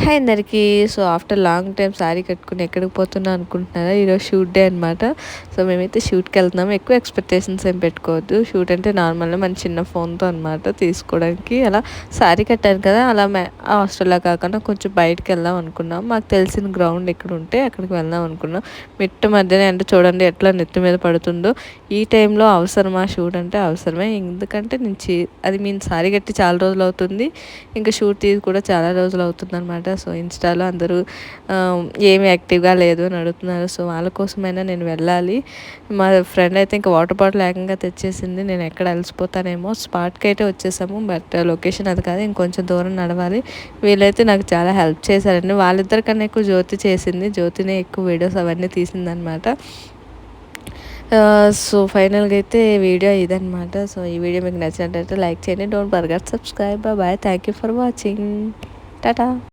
Hi అందరికీ. So after long time sari కట్టుకుని ఎక్కడికి పోతున్నా అనుకుంటున్నారా? ఈరోజు షూట్ డే అనమాట. సో మేమైతే షూట్కి వెళ్తున్నాము. ఎక్కువ ఎక్స్పెక్టేషన్స్ ఏం పెట్టుకోవద్దు. షూట్ అంటే నార్మల్గా మన చిన్న ఫోన్తో అనమాట తీసుకోవడానికి. అలా శారీ కట్టాను కదా, అలా హాస్టల్లో కాకుండా కొంచెం బయటకు వెళ్దాం అనుకున్నాం. మాకు తెలిసిన గ్రౌండ్ ఎక్కడ ఉంటే అక్కడికి వెళ్దాం అనుకున్నాం. మిట్ట మధ్యనే అంటే చూడండి ఎట్లా నెత్తి మీద పడుతుందో. ఈ టైంలో అవసరమా షూట్ అంటే? అవసరమే. ఎందుకంటే అది నేను శారీ కట్టి చాలా రోజులు అవుతుంది, ఇంకా షూట్ తీసి కూడా చాలా రోజులు అవుతుంది అనమాట. సో ఇన్స్టాలో అందరూ ఏమి యాక్టివ్గా లేదు అని అడుగుతున్నారు. సో వాళ్ళ కోసమైనా నేను వెళ్ళాలి. మా ఫ్రెండ్ అయితే ఇంకా వాటర్ బాటిల్ ఏకంగా తెచ్చేసింది. నేను ఎక్కడ అలసిపోతానేమో. స్పాట్కి అయితే వచ్చేసాము, బట్ లొకేషన్ అది కాదు, ఇంకొంచెం దూరం నడవాలి. వీళ్ళైతే నాకు చాలా హెల్ప్ చేశారండి. వాళ్ళిద్దరికన్నా ఎక్కువ జ్యోతి చేసింది. జ్యోతినే ఎక్కువ వీడియోస్ అవన్నీ తీసిందనమాట. సో ఫైనల్గా అయితే వీడియో ఇదనమాట. సో ఈ వీడియో మీకు నచ్చినట్టయితే లైక్ చేయండి. Don't forget subscribe. Bye. Thank you for watching. Tata.